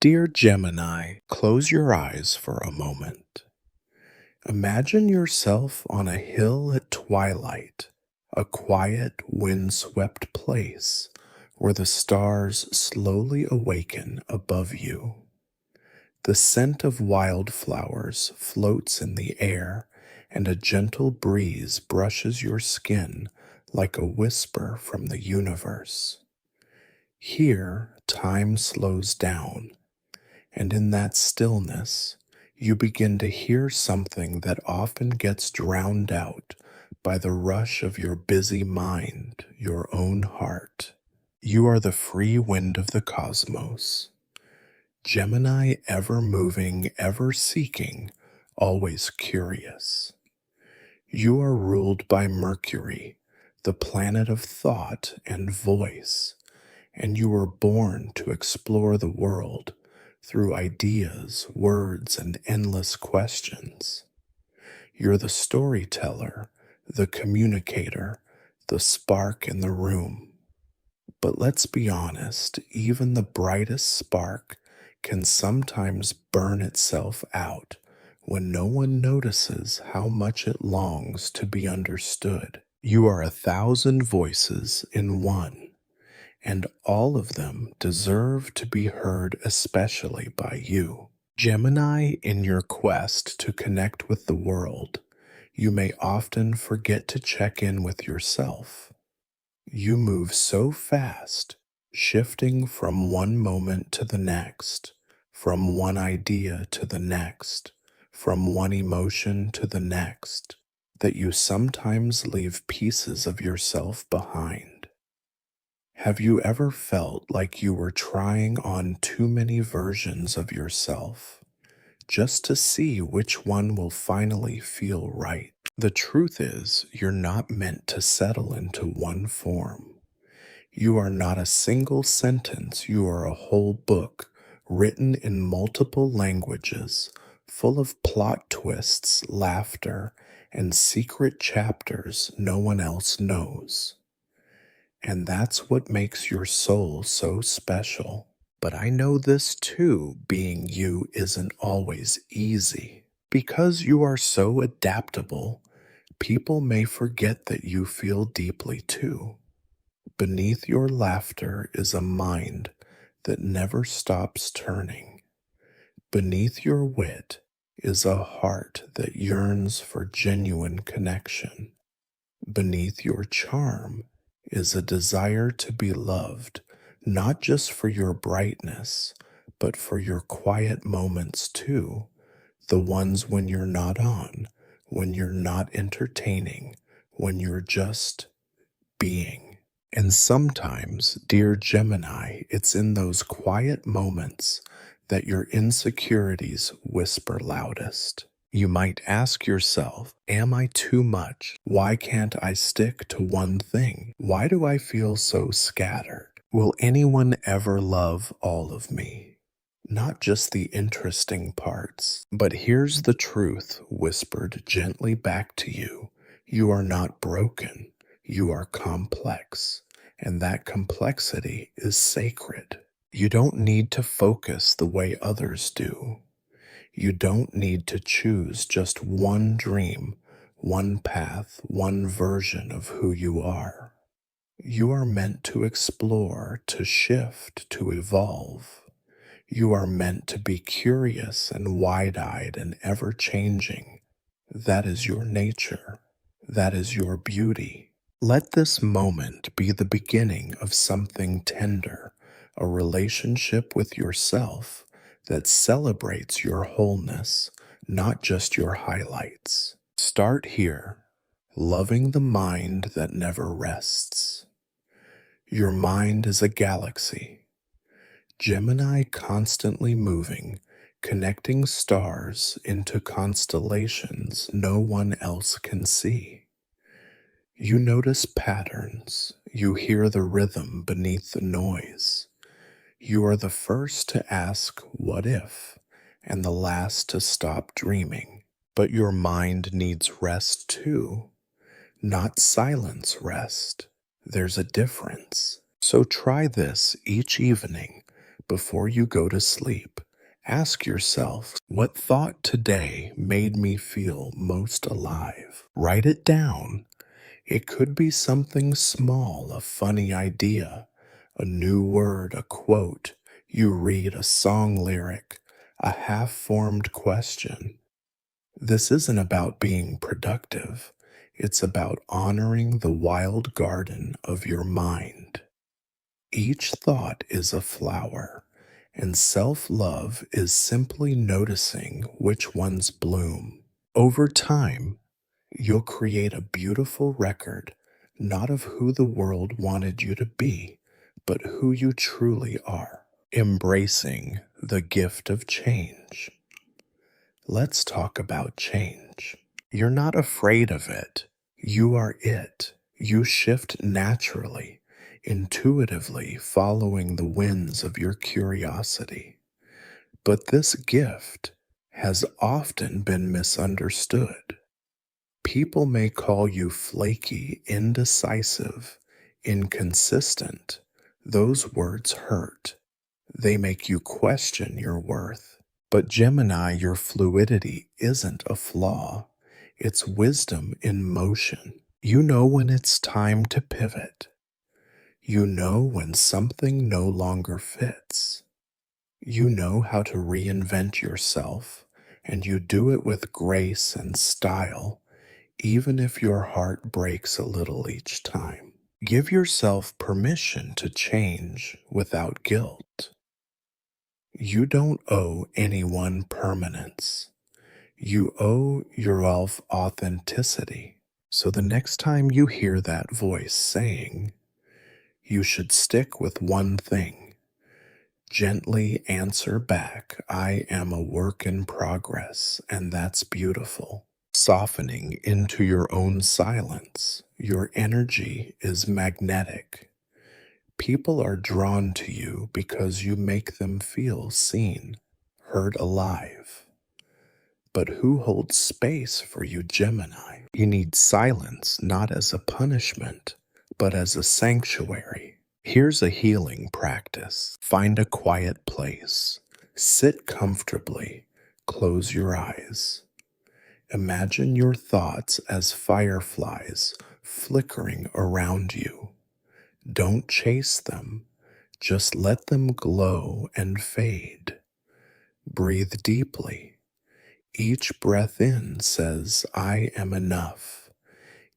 Dear Gemini, close your eyes for a moment. Imagine yourself on a hill at twilight, a quiet, windswept place where the stars slowly awaken above you. The scent of wildflowers floats in the air, and a gentle breeze brushes your skin like a whisper from the universe. Here, time slows down, and in that stillness, you begin to hear something that often gets drowned out by the rush of your busy mind, your own heart. You are the free wind of the cosmos. Gemini, ever moving, ever seeking, always curious. You are ruled by Mercury, the planet of thought and voice, and you were born to explore the world through ideas, words, and endless questions. You're the storyteller, the communicator, the spark in the room. But let's be honest, even the brightest spark can sometimes burn itself out when no one notices how much it longs to be understood. You are 1,000 voices in one, and all of them deserve to be heard, especially by you. Gemini, in your quest to connect with the world, you may often forget to check in with yourself. You move so fast, shifting from one moment to the next, from one idea to the next, from one emotion to the next, that you sometimes leave pieces of yourself behind. Have you ever felt like you were trying on too many versions of yourself just to see which one will finally feel right? The truth is, you're not meant to settle into one form. You are not a single sentence, you are a whole book written in multiple languages, full of plot twists, laughter, and secret chapters no one else knows. And that's what makes your soul so special. But I know this too, being you isn't always easy. Because you are so adaptable, people may forget that you feel deeply too. Beneath your laughter is a mind that never stops turning. Beneath your wit is a heart that yearns for genuine connection. Beneath your charm is a desire to be loved, not just for your brightness, but for your quiet moments too, the ones when you're not on, when you're not entertaining, when you're just being. And sometimes, dear Gemini, it's in those quiet moments that your insecurities whisper loudest. You might ask yourself, am I too much? Why can't I stick to one thing? Why do I feel so scattered? Will anyone ever love all of me? Not just the interesting parts. But here's the truth whispered gently back to you. You are not broken. You are complex. And that complexity is sacred. You don't need to focus the way others do. You don't need to choose just one dream, one path, one version of who you are. You are meant to explore, to shift, to evolve. You are meant to be curious and wide-eyed and ever-changing. That is your nature. That is your beauty. Let this moment be the beginning of something tender, a relationship with yourself that celebrates your wholeness, not just your highlights. Start here, loving the mind that never rests. Your mind is a galaxy. Gemini constantly moving, connecting stars into constellations no one else can see. You notice patterns, you hear the rhythm beneath the noise. You are the first to ask, what if, and the last to stop dreaming. But your mind needs rest too, not silence rest. There's a difference. So try this each evening before you go to sleep. Ask yourself, what thought today made me feel most alive? Write it down. It could be something small, a funny idea, a new word, a quote. You read a song lyric, a half formed question. This isn't about being productive. It's about honoring the wild garden of your mind. Each thought is a flower, and self love is simply noticing which ones bloom. Over time, you'll create a beautiful record, not of who the world wanted you to be, but who you truly are, embracing the gift of change. Let's talk about change. You're not afraid of it. You are it. You shift naturally, intuitively following the winds of your curiosity. But this gift has often been misunderstood. People may call you flaky, indecisive, inconsistent. Those words hurt. They make you question your worth. But Gemini, your fluidity isn't a flaw. It's wisdom in motion. You know when it's time to pivot. You know when something no longer fits. You know how to reinvent yourself, and you do it with grace and style, even if your heart breaks a little each time. Give yourself permission to change without guilt. You don't owe anyone permanence. You owe yourself authenticity. So the next time you hear that voice saying, you should stick with one thing, gently answer back, I am a work in progress, and that's beautiful. Softening into your own silence, your energy is magnetic. People are drawn to you because you make them feel seen, heard alive. But who holds space for you, Gemini? You need silence not as a punishment, but as a sanctuary. Here's a healing practice. Find a quiet place. Sit comfortably. Close your eyes. Imagine your thoughts as fireflies flickering around you. Don't chase them. Just let them glow and fade. Breathe deeply. Each breath in says, I am enough.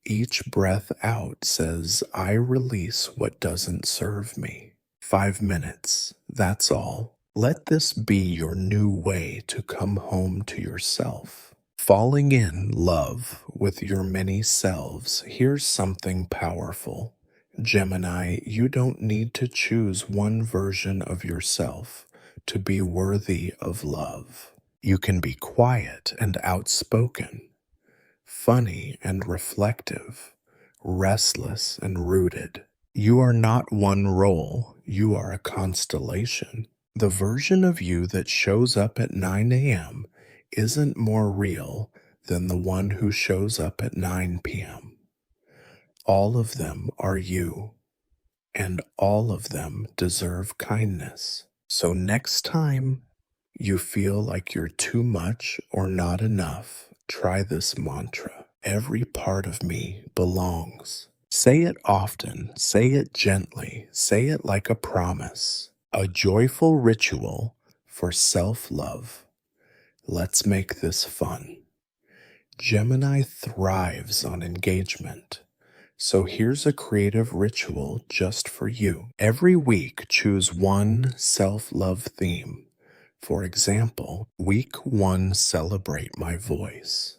Each breath out says, I release what doesn't serve me. 5 minutes, that's all. Let this be your new way to come home to yourself. Falling in love with your many selves. Here's something powerful. Gemini, you don't need to choose one version of yourself to be worthy of love. You can be quiet and outspoken, funny and reflective, restless and rooted. You are not one role, you are a constellation. The version of you that shows up at 9 a.m. isn't more real than the one who shows up at 9 p.m. All of them are you, and all of them deserve kindness. So next time you feel like you're too much or not enough, try this mantra. Every part of me belongs. Say it often, say it gently, say it like a promise. A joyful ritual for self-love. Let's make this fun. Gemini thrives on engagement. So here's a creative ritual just for you. Every week, choose one self-love theme. For example, week 1, celebrate my voice.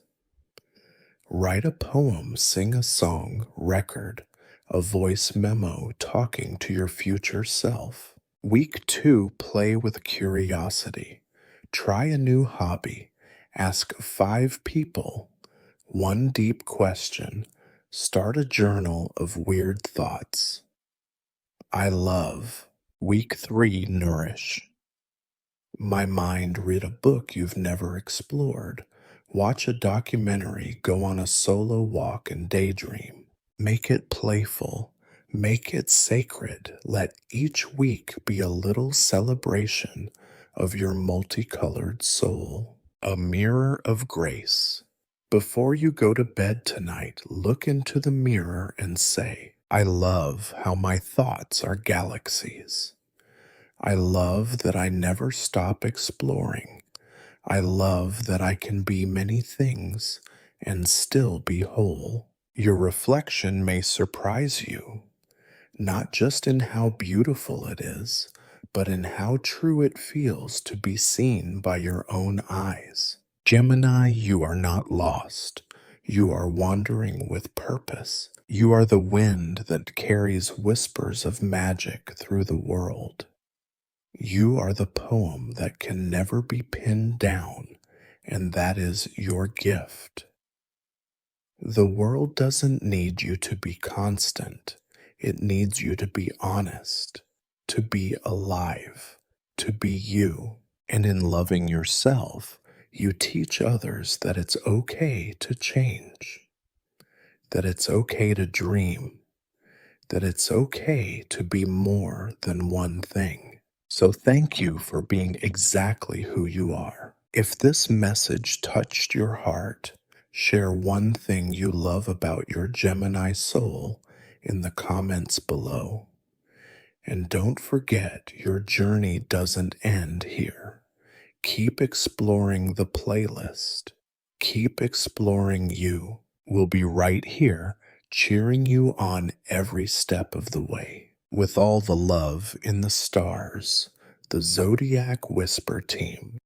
Write a poem, sing a song, record, a voice memo talking to your future self. Week 2, play with curiosity. Try a new hobby. Ask 5 people one deep question. Start a journal of weird thoughts. I love. Week 3, nourish. My mind, read a book you've never explored. Watch a documentary, go on a solo walk and daydream. Make it playful. Make it sacred. Let each week be a little celebration of your multicolored soul, a mirror of grace. Before you go to bed tonight, look into the mirror and say, I love how my thoughts are galaxies. I love that I never stop exploring. I love that I can be many things and still be whole. Your reflection may surprise you, not just in how beautiful it is, but in how true it feels to be seen by your own eyes. Gemini, you are not lost. You are wandering with purpose. You are the wind that carries whispers of magic through the world. You are the poem that can never be pinned down, and that is your gift. The world doesn't need you to be constant. It needs you to be honest, to be alive, to be you. And in loving yourself, you teach others that it's okay to change, that it's okay to dream, that it's okay to be more than one thing. So thank you for being exactly who you are. If this message touched your heart, share one thing you love about your Gemini soul in the comments below. And don't forget, your journey doesn't end here. Keep exploring the playlist. Keep exploring you. We'll be right here, cheering you on every step of the way. With all the love in the stars, the Zodiac Whisper team.